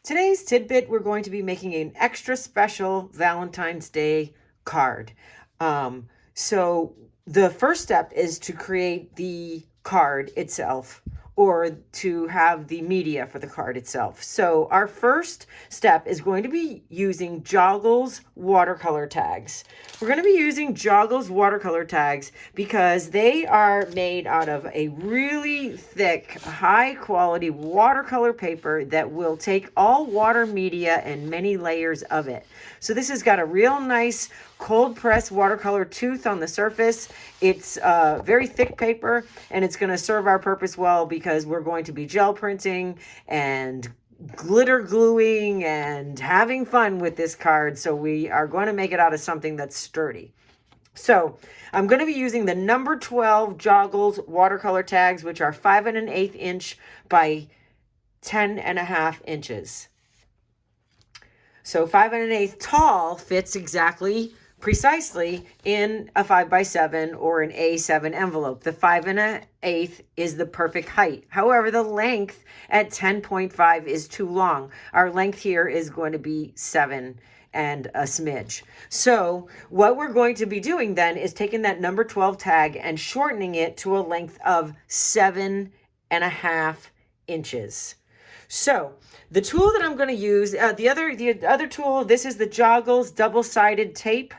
Today's tidbit, we're going to be making an extra special Valentine's Day card. So the first step is to create the card itself, or to have the media for the card itself. So our first step is going to be using JOGGLES watercolor tags. We're going to be using JOGGLES watercolor tags because they are made out of a really thick, high quality watercolor paper that will take all water media and many layers of it. So this has got a real nice cold press watercolor tooth on the surface. It's very thick paper, and it's going to serve our purpose well because we're going to be gel printing and glitter gluing and having fun with this card. So we are going to make it out of something that's sturdy. So I'm going to be using the number 12 JOGGLES watercolor tags, which are 5 1/8 inch by 10.5 inches. So 5 1/8 tall fits exactly precisely in a 5x7 or an A7 envelope. The 5 1/8 is the perfect height. However, the length at 10.5 is too long. Our length here is going to be 7 and a smidge. So what we're going to be doing then is taking that number 12 tag and shortening it to a length of 7.5 inches. So the tool that I'm going to use, the other tool, this is the JOGGLES double-sided tape.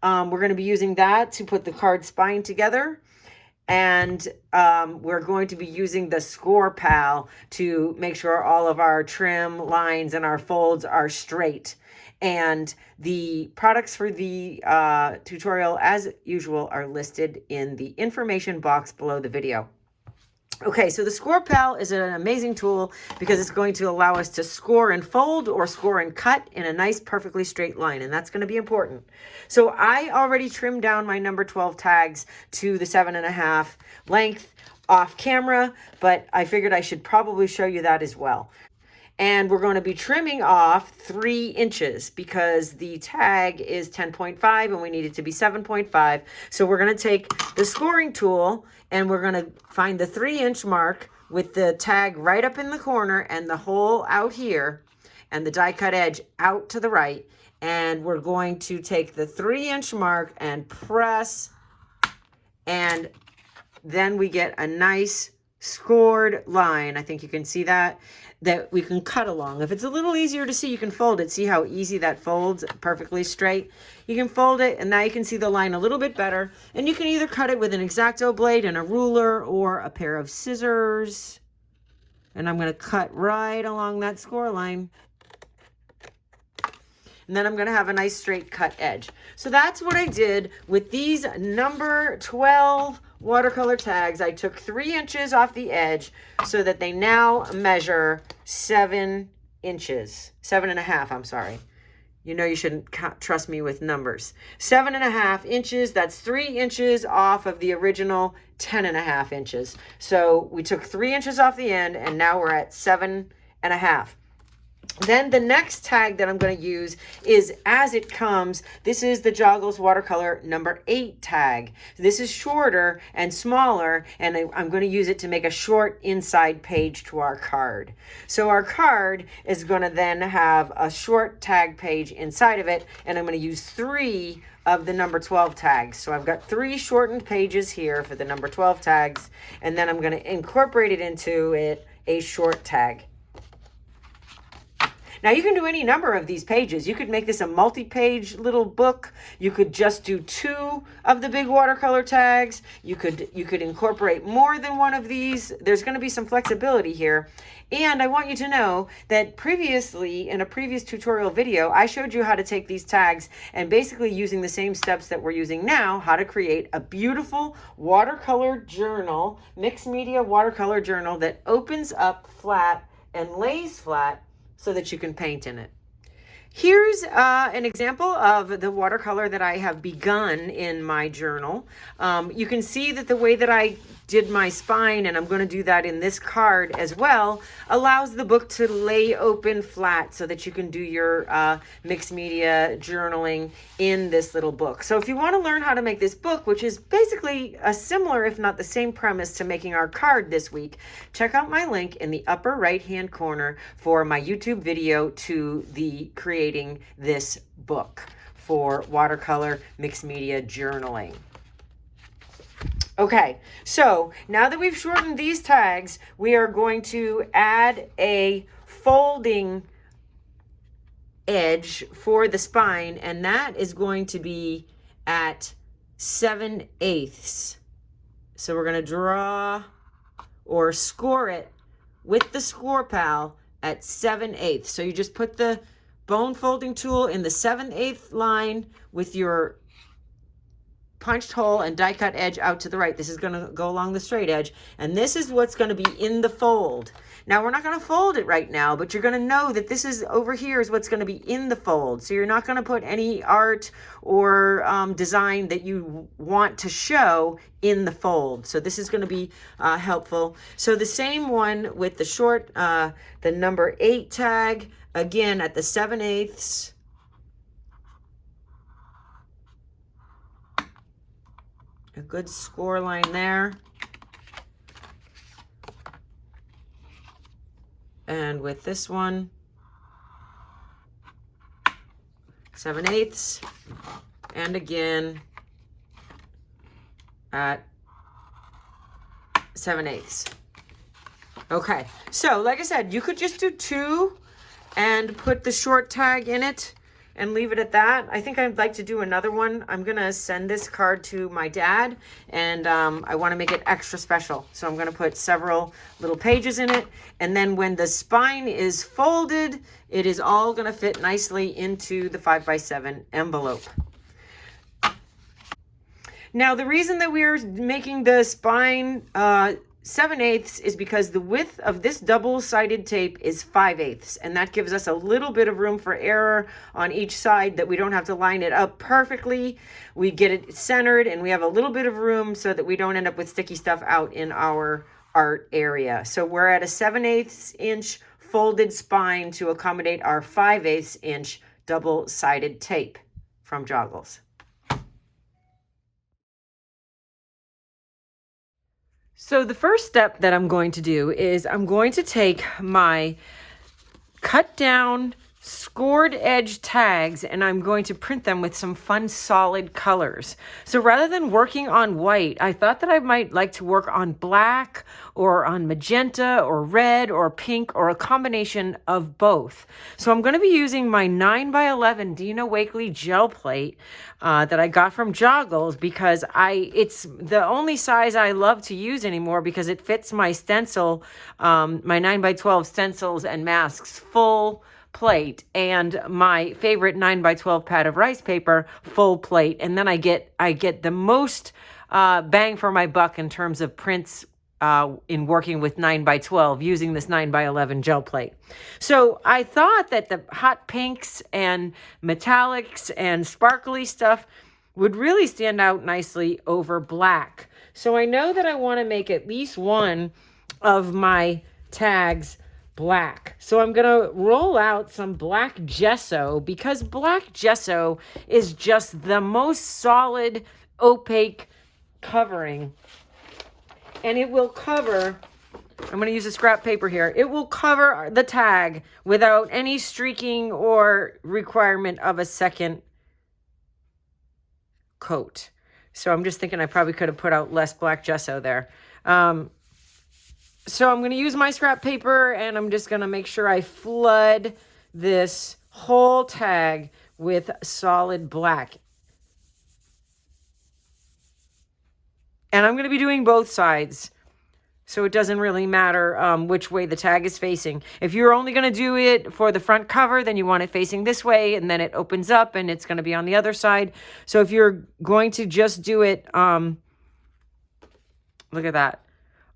We're going to be using that to put the card spine together. And we're going to be using the Score Pal to make sure all of our trim lines and our folds are straight. And the products for the tutorial, as usual, are listed in the information box below the video. Okay, so the Score Pal is an amazing tool because it's going to allow us to score and fold or score and cut in a nice, perfectly straight line, and that's going to be important. So I already trimmed down my number 12 tags to the 7.5 length off camera, but I figured I should probably show you that as well. And we're going to be trimming off 3 inches because the tag is 10.5 and we need it to be 7.5. So we're going to take the scoring tool and we're going to find the 3-inch mark with the tag right up in the corner and the hole out here and the die cut edge out to the right. And we're going to take the 3-inch mark and press, and then we get a nice scored line. I think you can see that we can cut along. If it's a little easier to see, you can fold it. See how easy that folds perfectly straight? You can fold it, and now you can see the line a little bit better. And you can either cut it with an X-Acto blade and a ruler or a pair of scissors. And I'm going to cut right along that score line. And then I'm going to have a nice straight cut edge. So that's what I did with these number 12 watercolor tags. I took 3 inches off the edge so that they now measure 7 inches. 7.5, I'm sorry. You know you shouldn't trust me with numbers. 7.5 inches, that's 3 inches off of the original 10.5 inches. So we took 3 inches off the end and now we're at 7.5. Then the next tag that I'm going to use is As It Comes. This is the JOGGLES watercolor number 8 tag. This is shorter and smaller, and I'm going to use it to make a short inside page to our card. So our card is going to then have a short tag page inside of it, and I'm going to use 3 of the number 12 tags. So I've got 3 shortened pages here for the number 12 tags, and then I'm going to incorporate it into a short tag. Now you can do any number of these pages. You could make this a multi-page little book. You could just do 2 of the big watercolor tags. You could incorporate more than one of these. There's going to be some flexibility here. And I want you to know that previously, in a previous tutorial video, I showed you how to take these tags and basically using the same steps that we're using now, how to create a beautiful watercolor journal, mixed media watercolor journal that opens up flat and lays flat so that you can paint in it. Here's an example of the watercolor that I have begun in my journal. You can see that the way that I did my spine, and I'm going to do that in this card as well, allows the book to lay open flat so that you can do your mixed media journaling in this little book. So if you want to learn how to make this book, which is basically a similar, if not the same premise to making our card this week, check out my link in the upper right-hand corner for my YouTube video to the creating this book for watercolor mixed media journaling. Okay, so now that we've shortened these tags, we are going to add a folding edge for the spine, and that is going to be at 7/8. So we're going to draw or score it with the score pal at 7/8. So you just put the bone folding tool in the 7/8 line with your punched hole and die cut edge out to the right. This is going to go along the straight edge, and this is what's going to be in the fold. Now we're not going to fold it right now, but you're going to know that this is over here is what's going to be in the fold. So you're not going to put any art or design that you want to show in the fold. So this is going to be helpful. So the same one with the short, the number 8 tag, again at the 7/8. A good score line there. And with this one, 7/8, and again at 7/8. Okay, so like I said, you could just do 2 and put the short tag in it and leave it at that. I think I'd like to do another one. I'm gonna send this card to my dad, and I wanna make it extra special. So I'm gonna put several little pages in it, and then when the spine is folded, it is all gonna fit nicely into the 5x7 envelope. Now, the reason that we are making the spine 7/8 is because the width of this double-sided tape is 5/8, and that gives us a little bit of room for error on each side, that we don't have to line it up perfectly. We get it centered, and we have a little bit of room so that we don't end up with sticky stuff out in our art area. So we're at a 7/8 inch folded spine to accommodate our 5/8 inch double-sided tape from JOGGLES. So the first step that I'm going to do is I'm going to take my cut down scored edge tags, and I'm going to print them with some fun solid colors. So rather than working on white, I thought that I might like to work on black or on magenta or red or pink or a combination of both. So I'm going to be using my 9x11 Dina Wakley gel plate that I got from JOGGLES, because it's the only size I love to use anymore, because it fits my stencil, my 9x12 stencils and masks full plate, and my favorite 9x12 pad of rice paper full plate, and then I get the most bang for my buck in terms of prints in working with 9x12 using this 9x11 gel plate. So I thought that the hot pinks and metallics and sparkly stuff would really stand out nicely over black. So I know that I want to make at least one of my tags black. So I'm going to roll out some black gesso, because black gesso is just the most solid, opaque covering. And it will cover, I'm going to use a scrap paper here, it will cover the tag without any streaking or requirement of a second coat. So I'm just thinking I probably could have put out less black gesso there. So I'm going to use my scrap paper, and I'm just going to make sure I flood this whole tag with solid black. And I'm going to be doing both sides, so it doesn't really matter which way the tag is facing. If you're only going to do it for the front cover, then you want it facing this way, and then it opens up and it's going to be on the other side. So if you're going to just do it, look at that.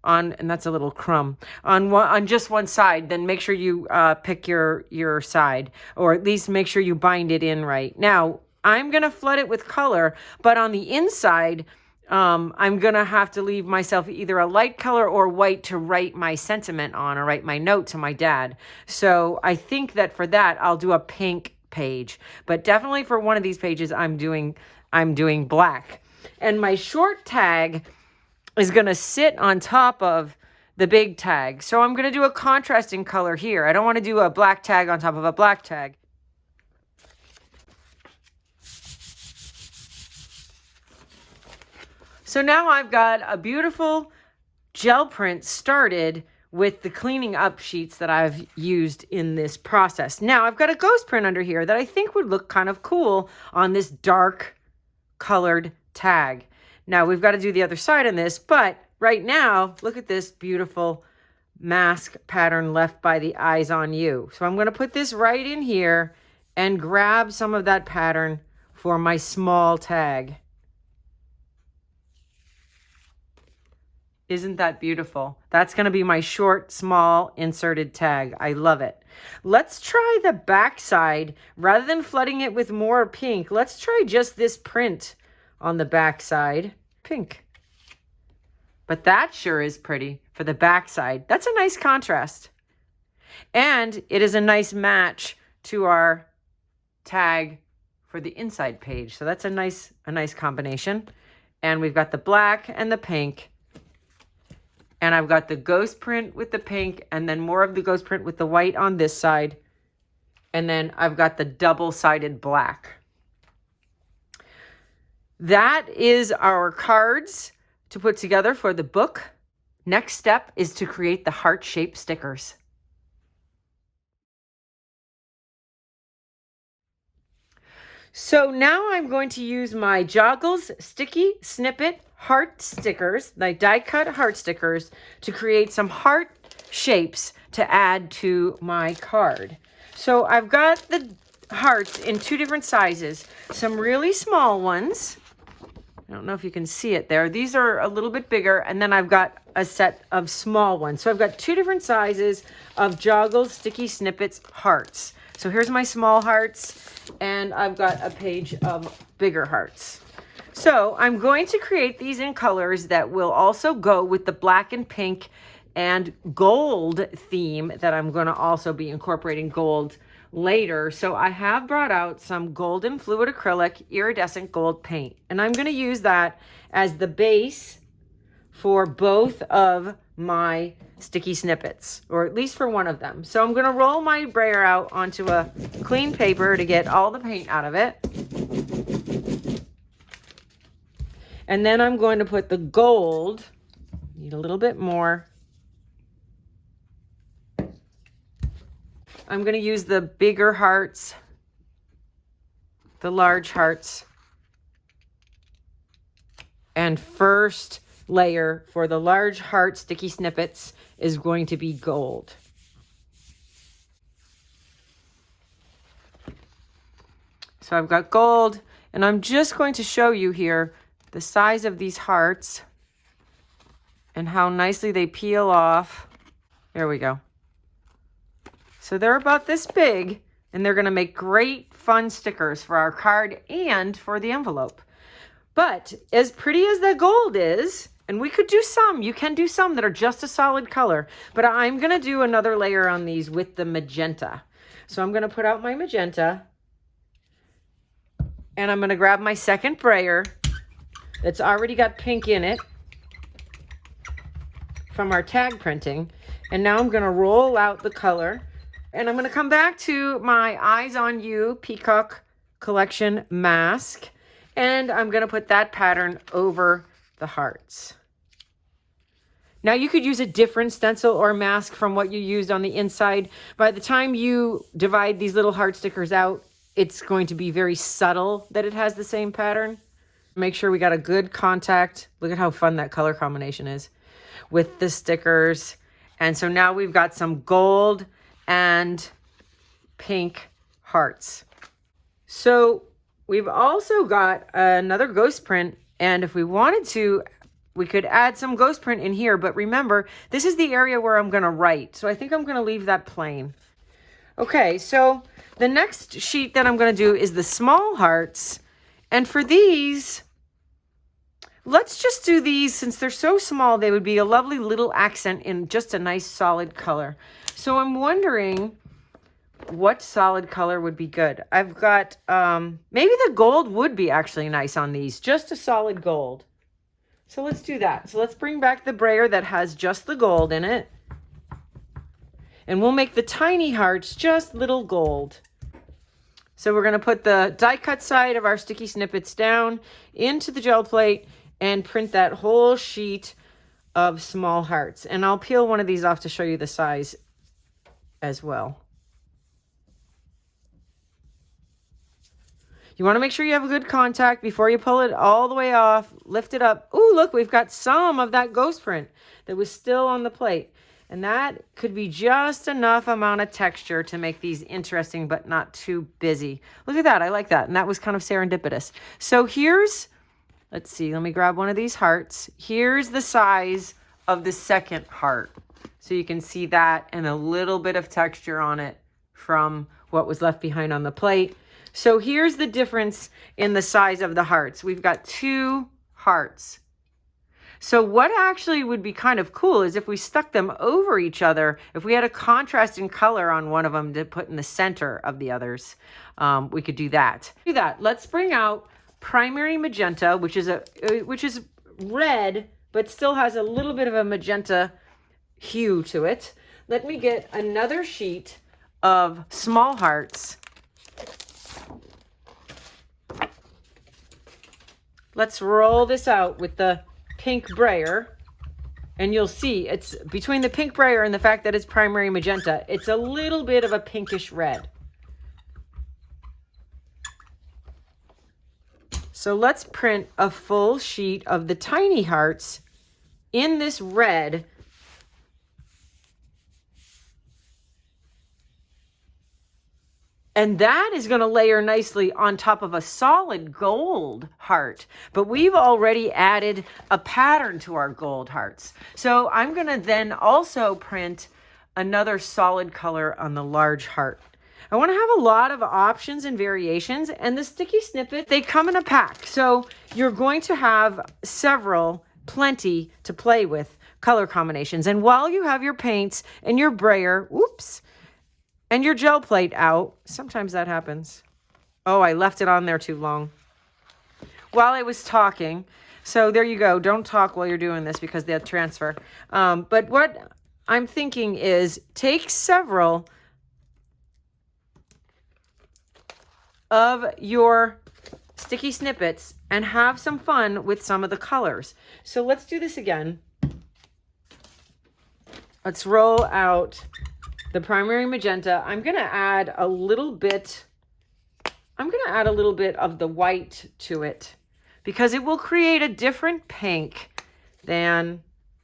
And that's a little crumb on just one side, then make sure you pick your side, or at least make sure you bind it in right. Now I'm gonna flood it with color, but on the inside I'm going to have to leave myself either a light color or white to write my sentiment on or write my note to my dad. So I think that for that, I'll do a pink page. But definitely for one of these pages, I'm doing black. And my short tag is going to sit on top of the big tag. So I'm going to do a contrasting color here. I don't want to do a black tag on top of a black tag. So now I've got a beautiful gel print started with the cleaning up sheets that I've used in this process. Now I've got a ghost print under here that I think would look kind of cool on this dark colored tag. Now we've got to do the other side on this, but right now, look at this beautiful mask pattern left by the eyes on you. So I'm going to put this right in here and grab some of that pattern for my small tag. Isn't that beautiful? That's going to be my short, small, inserted tag. I love it. Let's try the back side. Rather than flooding it with more pink, let's try just this print on the back side. Pink. But that sure is pretty for the back side. That's a nice contrast. And it is a nice match to our tag for the inside page. So that's a nice combination. And we've got the black and the pink. And I've got the ghost print with the pink and then more of the ghost print with the white on this side. And then I've got the double-sided black. That is our cards to put together for the book. Next step is to create the heart-shaped stickers. So now I'm going to use my Joggles Sticky Snippet heart stickers, like die cut heart stickers, to create some heart shapes to add to my card. So I've got the hearts in two different sizes, some really small ones. I don't know if you can see it there. These are a little bit bigger, and then I've got a set of small ones. So I've got two different sizes of Joggles Sticky Snippets hearts. So here's my small hearts, and I've got a page of bigger hearts. So I'm going to create these in colors that will also go with the black and pink and gold theme that I'm going to also be incorporating gold later. So I have brought out some golden fluid acrylic iridescent gold paint, and I'm going to use that as the base for both of my sticky snippets, or at least for one of them. So I'm going to roll my brayer out onto a clean paper to get all the paint out of it. And then I'm going to put the gold, need a little bit more. I'm going to use the bigger hearts, the large hearts, and first layer for the large heart sticky snippets is going to be gold. So I've got gold, and I'm just going to show you here the size of these hearts and how nicely they peel off. There we go. So they're about this big, and they're going to make great fun stickers for our card and for the envelope. But as pretty as the gold is, and we could do some, you can do some that are just a solid color, but I'm going to do another layer on these with the magenta. So I'm going to put out my magenta, and I'm going to grab my second brayer that's already got pink in it from our tag printing. And now I'm going to roll out the color, and I'm going to come back to my Eyes on You Peacock Collection mask, and I'm going to put that pattern over the hearts. Now you could use a different stencil or mask from what you used on the inside. By the time you divide these little heart stickers out, it's going to be very subtle that it has the same pattern. Make sure we got a good contact. Look at how fun that color combination is with the stickers. And so now we've got some gold and pink hearts. So we've also got another ghost print, and if we wanted to, we could add some ghost print in here, but remember, this is the area where I'm gonna write. So I think I'm gonna leave that plain. Okay, so the next sheet that I'm gonna do is the small hearts. And for these, let's just do these. Since they're so small, they would be a lovely little accent in just a nice solid color. So I'm wondering what solid color would be good. I've got, maybe the gold would be actually nice on these, just a solid gold. So let's do that. So let's bring back the brayer that has just the gold in it. And we'll make the tiny hearts just little gold. So we're going to put the die cut side of our sticky snippets down into the gel plate and print that whole sheet of small hearts. And I'll peel one of these off to show you the size as well. You want to make sure you have a good contact before you pull it all the way off. Lift it up. Ooh, look, we've got some of that ghost print that was still on the plate. And that could be just enough amount of texture to make these interesting, but not too busy. Look at that. I like that. And that was kind of serendipitous. So here's, let's see, let me grab one of these hearts. Here's the size of the second heart. So you can see that and a little bit of texture on it from what was left behind on the plate. So here's the difference in the size of the hearts. We've got 2 hearts. So what actually would be kind of cool is if we stuck them over each other, if we had a contrast in color on one of them to put in the center of the others, we could do that. Let's bring out primary magenta, which is red, but still has a little bit of a magenta hue to it. Let me get another sheet of small hearts. Let's roll this out with the pink brayer, and you'll see it's between the pink brayer and the fact that it's primary magenta, it's a little bit of a pinkish red. So let's print a full sheet of the tiny hearts in this red. And that is going to layer nicely on top of a solid gold heart. But we've already added a pattern to our gold hearts. So I'm going to then also print another solid color on the large heart. I want to have a lot of options and variations. And the sticky snippet, they come in a pack. So you're going to have plenty to play with color combinations. And while you have your paints and your brayer, and your gel plate out. Sometimes that happens. Oh, I left it on there too long while I was talking. So there you go. Don't talk while you're doing this because they'll transfer. But what I'm thinking is take several of your sticky snippets and have some fun with some of the colors. So let's do this again. Let's roll out the primary magenta. I'm going to add a little bit of the white to it because it will create a different pink than,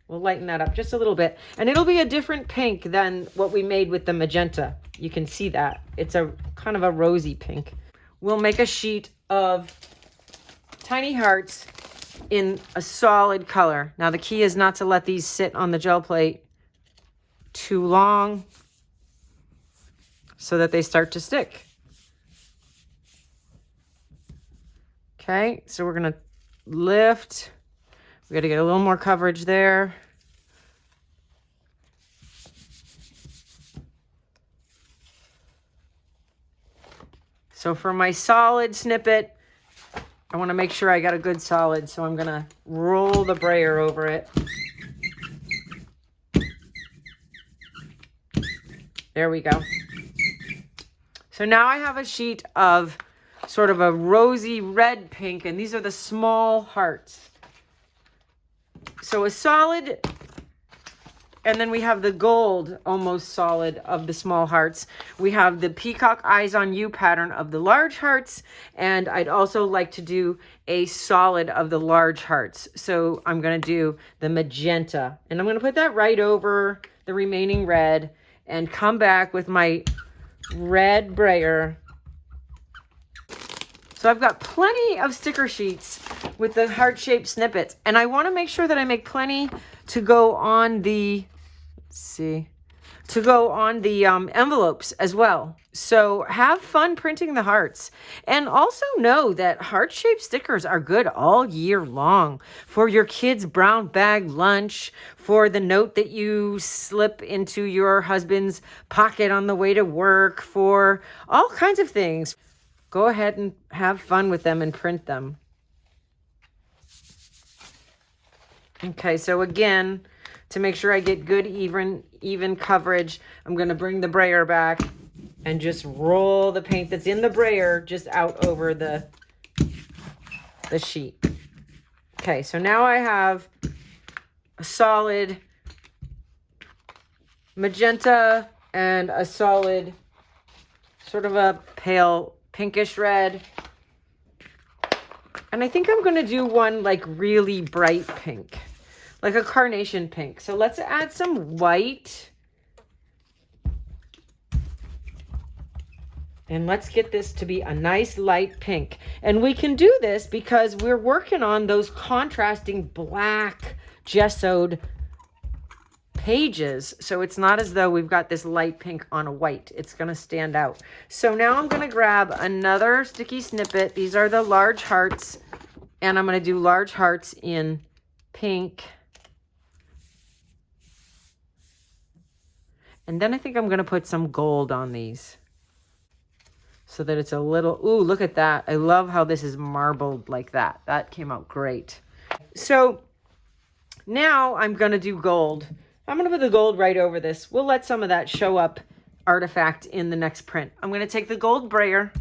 we'll lighten that up just a little bit. And it'll be a different pink than what we made with the magenta. You can see that. It's a kind of a rosy pink. We'll make a sheet of tiny hearts in a solid color. Now the key is not to let these sit on the gel plate too long, so that they start to stick. Okay, so we're gonna lift. We gotta get a little more coverage there. So for my solid snippet, I wanna make sure I got a good solid, so I'm gonna roll the brayer over it. There we go. So now I have a sheet of sort of a rosy red pink, and these are the small hearts. So a solid, and then we have the gold, almost solid, of the small hearts. We have the peacock eyes on you pattern of the large hearts, and I'd also like to do a solid of the large hearts. So I'm going to do the magenta, and I'm going to put that right over the remaining red and come back with my red brayer. So I've got plenty of sticker sheets with the heart-shaped snippets, and I want to make sure that I make plenty to go on the, let's see, to go on the envelopes as well. So have fun printing the hearts. And also know that heart-shaped stickers are good all year long for your kids' brown bag lunch, for the note that you slip into your husband's pocket on the way to work, for all kinds of things. Go ahead and have fun with them and print them. Okay, so again, to make sure I get good even coverage, I'm going to bring the brayer back and just roll the paint that's in the brayer just out over the sheet. Okay, so now I have a solid magenta and a solid sort of a pale pinkish red. And I think I'm going to do one like really bright pink, like a carnation pink. So let's add some white. And let's get this to be a nice light pink. And we can do this because we're working on those contrasting black gessoed pages. So it's not as though we've got this light pink on a white. It's going to stand out. So now I'm going to grab another sticky snippet. These are the large hearts. And I'm going to do large hearts in pink. And then I think I'm going to put some gold on these so that it's a little, ooh, look at that. I love how this is marbled like that. That came out great. So now I'm going to do gold. I'm going to put the gold right over this. We'll let some of that show up artifact in the next print. I'm going to take the gold brayer.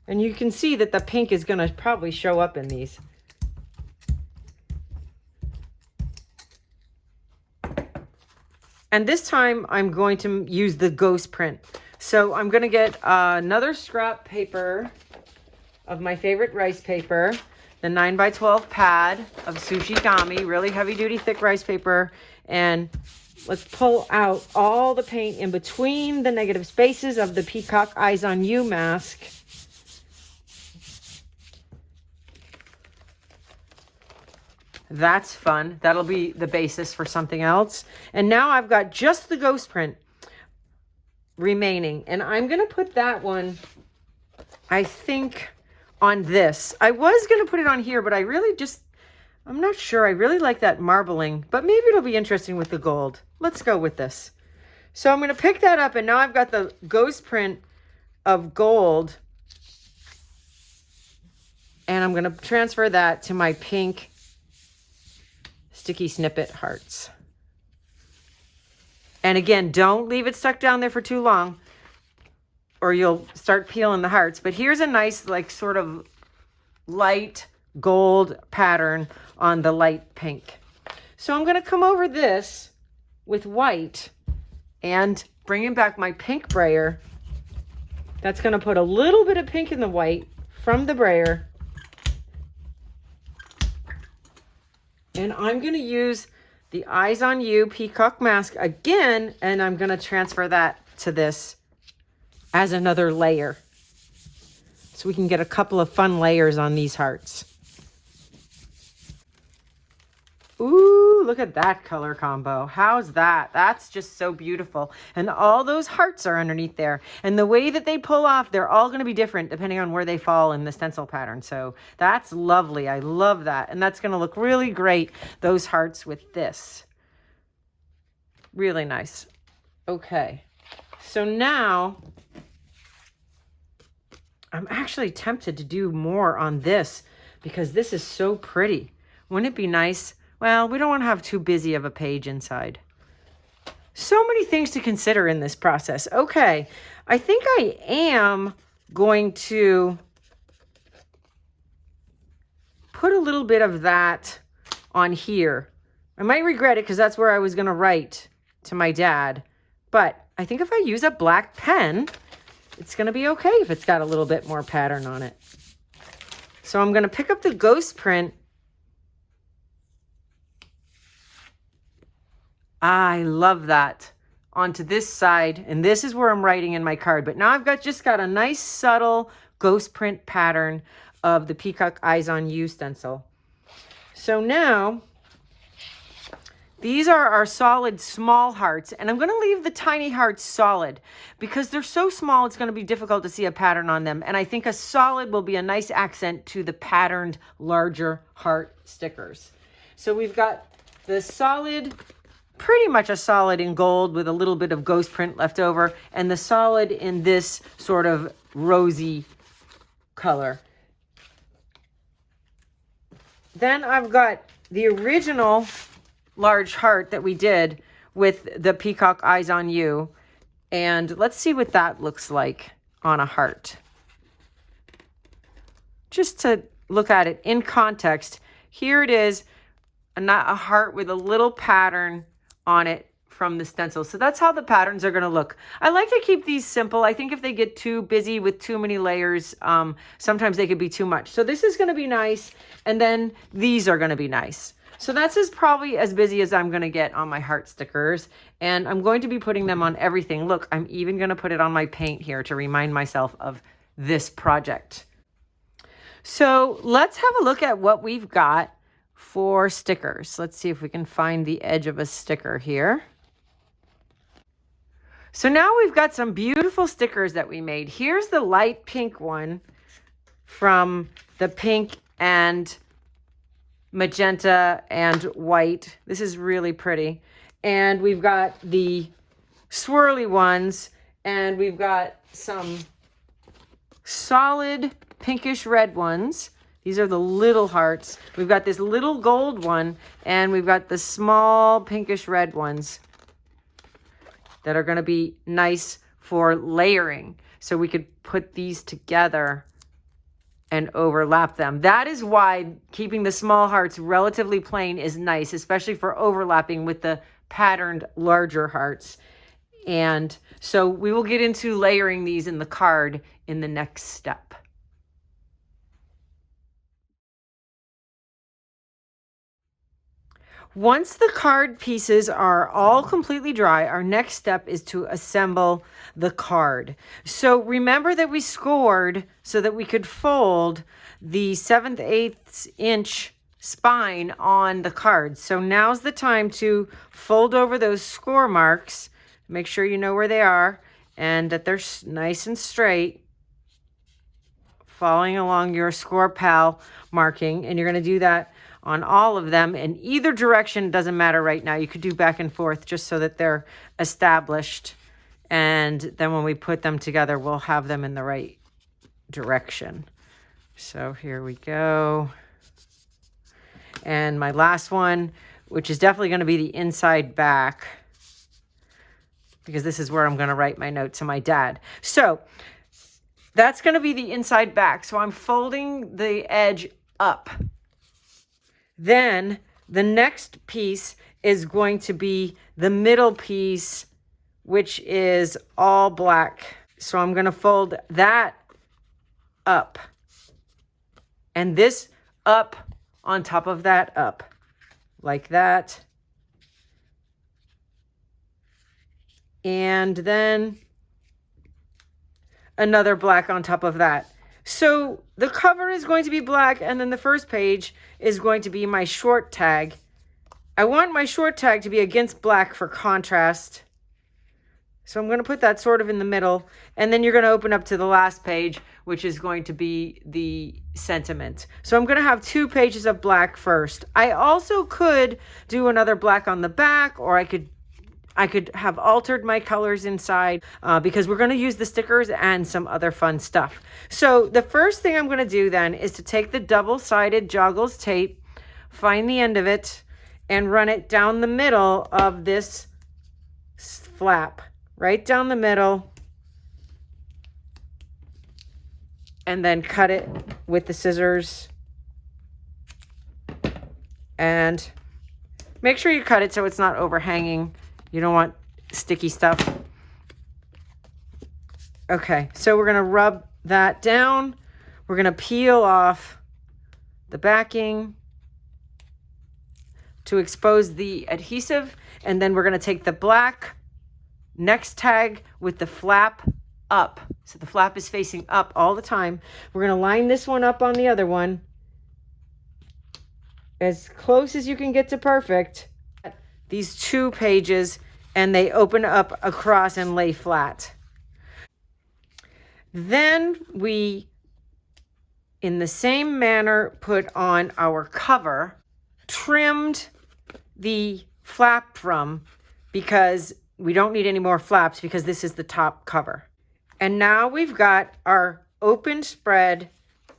And you can see that the pink is going to probably show up in these. And this time I'm going to use the ghost print. So I'm going to get another scrap paper of my favorite rice paper, the 9x12 pad of Sushigami, really heavy duty thick rice paper. And let's pull out all the paint in between the negative spaces of the Peacock Eyes on You mask. That's fun. That'll be the basis for something else. And now I've got just the ghost print remaining. And I'm going to put that one, I think, on this. I was going to put it on here, but I really just, I'm not sure. I really like that marbling, but maybe it'll be interesting with the gold. Let's go with this. So I'm going to pick that up, and now I've got the ghost print of gold. And I'm going to transfer that to my pink sticky snippet hearts. And again, don't leave it stuck down there for too long or you'll start peeling the hearts. But here's a nice, like, sort of light gold pattern on the light pink. So I'm going to come over this with white and bringing back my pink brayer. That's going to put a little bit of pink in the white from the brayer. And I'm going to use the Eyes on You Peacock mask again, and I'm going to transfer that to this as another layer. So we can get a couple of fun layers on these hearts. Ooh, look at that color combo. How's that? That's just so beautiful. And all those hearts are underneath there. And the way that they pull off, they're all going to be different depending on where they fall in the stencil pattern. So that's lovely. I love that. And that's going to look really great, those hearts with this. Really nice. Okay. So now I'm actually tempted to do more on this because this is so pretty. Wouldn't it be nice? Well, we don't want to have too busy of a page inside. So many things to consider in this process. Okay, I think I am going to put a little bit of that on here. I might regret it because that's where I was going to write to my dad. But I think if I use a black pen, it's going to be okay if it's got a little bit more pattern on it. So I'm going to pick up the ghost print. I love that. Onto this side, and this is where I'm writing in my card. But now I've just got a nice subtle ghost print pattern of the Peacock Eyes on You stencil. So now These are our solid small hearts, and I'm going to leave the tiny hearts solid because they're so small it's going to be difficult to see a pattern on them. And I think a solid will be a nice accent to the patterned larger heart stickers. So we've got the solid, pretty much a solid in gold with a little bit of ghost print left over, and the solid in this sort of rosy color. Then I've got the original large heart that we did with the peacock eyes on you. And let's see what that looks like on a heart. Just to look at it in context, here it is, a heart with a little pattern on it from the stencil. So that's how the patterns are going to look. I like to keep these simple. I think if they get too busy with too many layers, sometimes they could be too much. So this is going to be nice. And then these are going to be nice. So that's probably as busy as I'm going to get on my heart stickers. And I'm going to be putting them on everything. Look, I'm even going to put it on my paint here to remind myself of this project. So let's have a look at what we've got for stickers. Let's see if we can find the edge of a sticker here. So now we've got some beautiful stickers that we made. Here's the light pink one from the pink and magenta and white. This is really pretty. And we've got the swirly ones, and we've got some solid pinkish red ones. These are the little hearts. We've got this little gold one, and we've got the small pinkish red ones that are going to be nice for layering. So we could put these together and overlap them. That is why keeping the small hearts relatively plain is nice, especially for overlapping with the patterned larger hearts. And so we will get into layering these in the card in the next step. Once the card pieces are all completely dry, our next step is to assemble the card. So remember that we scored so that we could fold the 7/8 inch spine on the card. So now's the time to fold over those score marks. Make sure you know where they are and that they're nice and straight, following along your score pal marking. And you're going to do that on all of them in either direction. Doesn't matter right now. You could do back and forth just so that they're established. And then when we put them together, we'll have them in the right direction. So here we go. And my last one, which is definitely going to be the inside back, because this is where I'm going to write my note to my dad. So that's going to be the inside back. So I'm folding the edge up. Then the next piece is going to be the middle piece, which is all black. So I'm going to fold that up, and this up on top of that up, like that. And then another black on top of that. So the cover is going to be black, and then the first page is going to be my short tag. I want my short tag to be against black for contrast. So I'm going to put that sort of in the middle, and then you're going to open up to the last page, which is going to be the sentiment. So I'm going to have 2 pages of black first. I also could do another black on the back, or I could have altered my colors inside because we're going to use the stickers and some other fun stuff. So the first thing I'm going to do then is to take the double-sided JOGGLES tape, find the end of it, and run it down the middle of this flap, right down the middle, and then cut it with the scissors. And make sure you cut it so it's not overhanging. You don't want sticky stuff. Okay, so we're going to rub that down. We're going to peel off the backing to expose the adhesive. And then we're going to take the black next tag with the flap up. So the flap is facing up all the time. We're going to line this one up on the other one as close as you can get to perfect. these two pages, and they open up across and lay flat. Then we, in the same manner, put on our cover, trimmed the flap from, because we don't need any more flaps because this is the top cover. And now we've got our open spread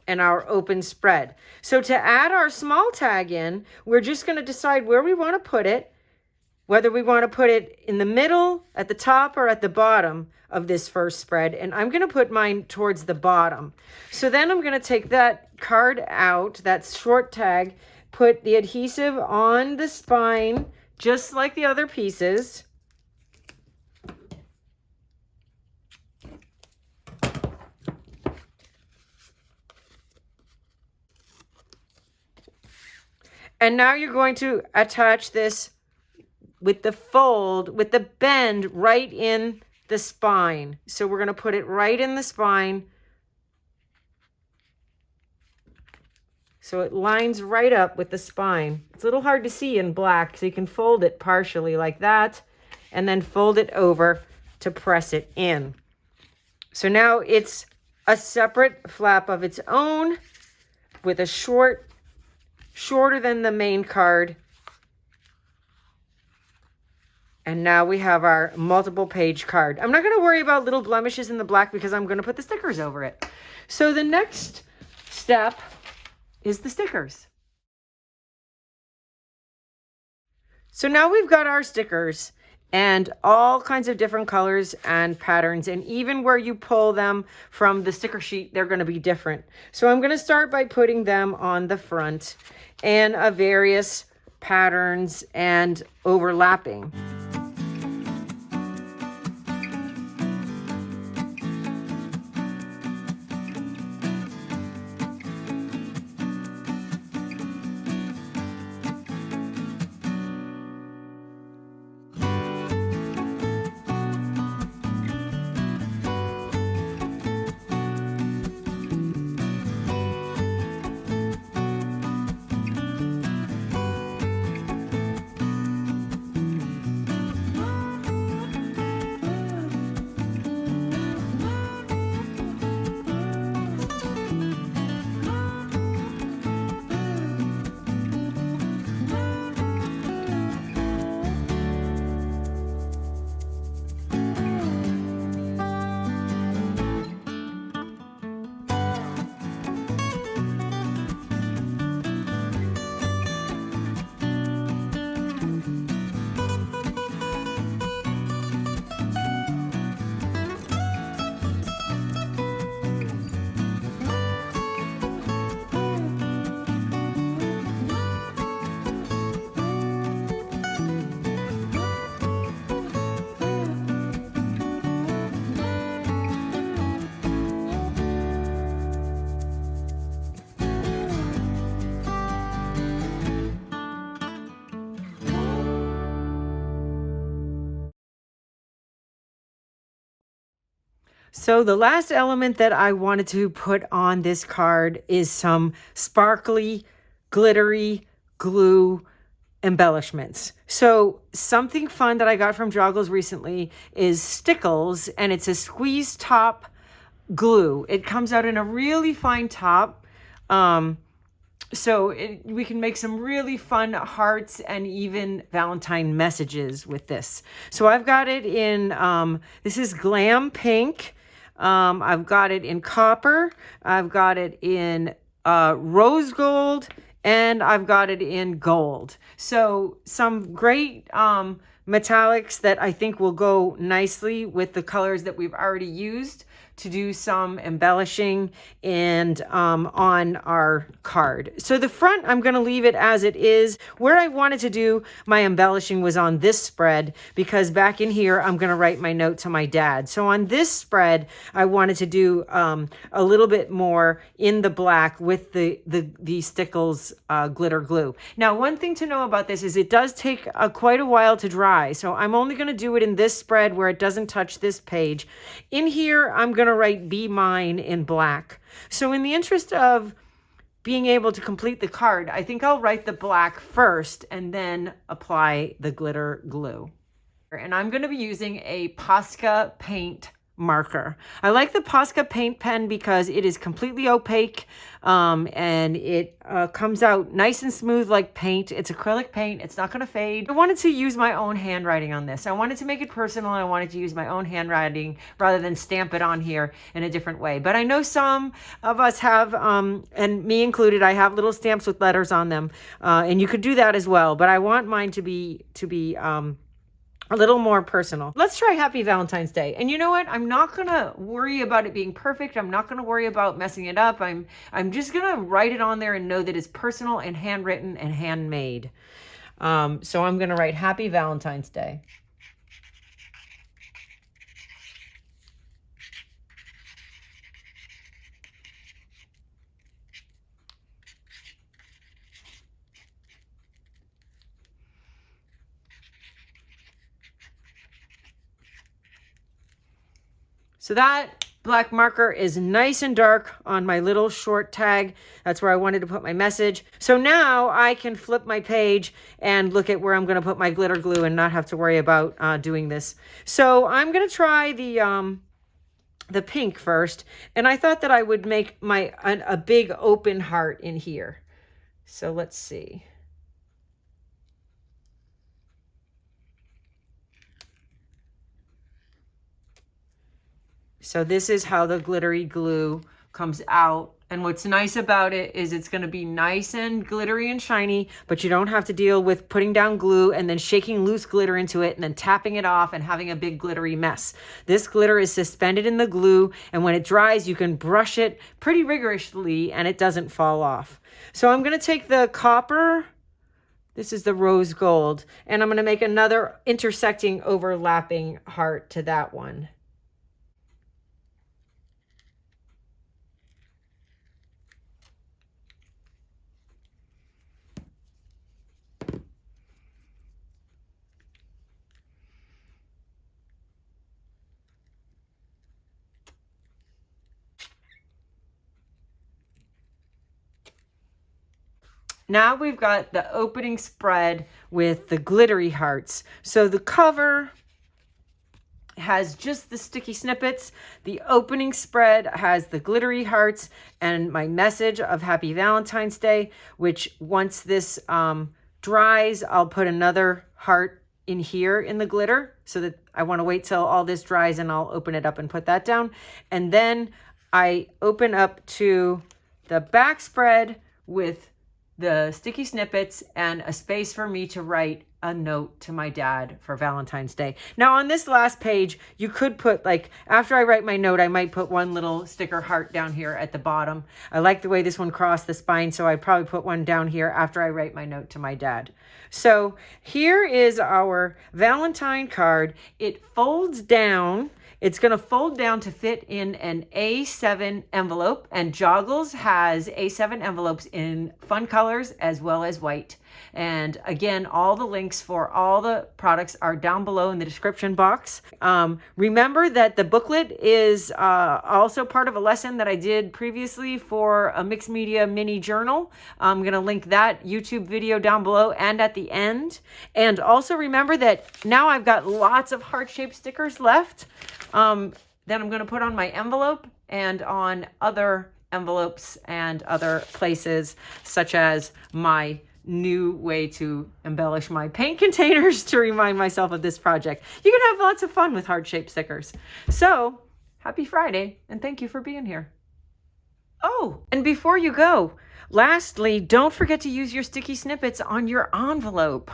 and our open spread. So to add our small tag in, we're just going to decide where we want to put it, whether we want to put it in the middle, at the top, or at the bottom of this first spread. And I'm going to put mine towards the bottom. So then I'm going to take that card out, that short tag, put the adhesive on the spine, just like the other pieces. And now you're going to attach this with the fold, with the bend right in the spine. So we're going to put it right in the spine. So it lines right up with the spine. It's a little hard to see in black, so you can fold it partially like that, and then fold it over to press it in. So now it's a separate flap of its own with a shorter than the main card. And now we have our multiple page card. I'm not going to worry about little blemishes in the black because I'm going to put the stickers over it. So the next step is the stickers. So now we've got our stickers and all kinds of different colors and patterns, and even where you pull them from the sticker sheet, they're going to be different. So I'm going to start by putting them on the front and various patterns and overlapping. So the last element that I wanted to put on this card is some sparkly, glittery glue embellishments. So something fun that I got from JOGGLES recently is Stickles, and it's a squeeze top glue. It comes out in a really fine top. We can make some really fun hearts and even Valentine messages with this. So I've got it in, this is Glam Pink. I've got it in copper. I've got it in rose gold, and I've got it in gold. So some great metallics that I think will go nicely with the colors that we've already used to do some embellishing and on our card. So the front, I'm going to leave it as it is. Where I wanted to do my embellishing was on this spread, because back in here, I'm going to write my note to my dad. So on this spread, I wanted to do a little bit more in the black with the Stickles glitter glue. Now, one thing to know about this is it does take quite a while to dry. So I'm only going to do it in this spread where it doesn't touch this page. In here, I'm going to write Be Mine in black. So in the interest of being able to complete the card, I think I'll write the black first and then apply the glitter glue. And I'm going to be using a Posca paint marker. I like the Posca paint pen because it is completely opaque, and it comes out nice and smooth like paint. It's acrylic paint. It's not going to fade. I wanted to use my own handwriting on this. I wanted to make it personal, and I wanted to use my own handwriting rather than stamp it on here in a different way. But I know some of us have, and me included, I have little stamps with letters on them, and you could do that as well. But I want mine to be a little more personal. Let's try Happy Valentine's Day. And you know what? I'm not gonna worry about it being perfect. I'm not gonna worry about messing it up. I'm just gonna write it on there and know that it's personal and handwritten and handmade. So I'm gonna write Happy Valentine's Day. So that black marker is nice and dark on my little short tag. That's where I wanted to put my message. So now I can flip my page and look at where I'm going to put my glitter glue and not have to worry about doing this. So I'm going to try the pink first. And I thought that I would make a big open heart in here. So let's see. So this is how the glittery glue comes out. And what's nice about it is it's going to be nice and glittery and shiny, but you don't have to deal with putting down glue and then shaking loose glitter into it and then tapping it off and having a big glittery mess. This glitter is suspended in the glue, and when it dries, you can brush it pretty rigorously and it doesn't fall off. So I'm going to take the copper, this is the rose gold, and I'm going to make another intersecting overlapping heart to that one. Now we've got the opening spread with the glittery hearts. So the cover has just the sticky snippets. The opening spread has the glittery hearts and my message of Happy Valentine's Day, which once this dries, I'll put another heart in here in the glitter, so that I want to wait till all this dries and I'll open it up and put that down. And then I open up to the back spread with the sticky snippets and a space for me to write a note to my dad for Valentine's Day. Now on this last page, you could put, like, after I write my note, I might put one little sticker heart down here at the bottom. I like the way this one crossed the spine, so I'd probably put one down here after I write my note to my dad. So here is our Valentine card. It folds down. It's going to fold down to fit in an A7 envelope, and JOGGLES has A7 envelopes in fun colors as well as white. And again, all the links for all the products are down below in the description box. Remember that the booklet is also part of a lesson that I did previously for a mixed media mini journal. I'm going to link that YouTube video down below and at the end. And also remember that now I've got lots of heart-shaped stickers left that I'm going to put on my envelope and on other envelopes and other places, such as my new way to embellish my paint containers to remind myself of this project. You can have lots of fun with heart-shaped stickers. So, happy Friday, and thank you for being here. Oh, and before you go, lastly, don't forget to use your sticky snippets on your envelope.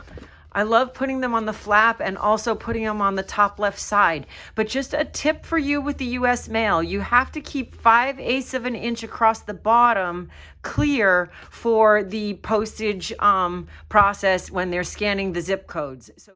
I love putting them on the flap and also putting them on the top left side. But just a tip for you with the US mail, you have to keep 5/8 of an inch across the bottom clear for the postage process when they're scanning the zip codes. So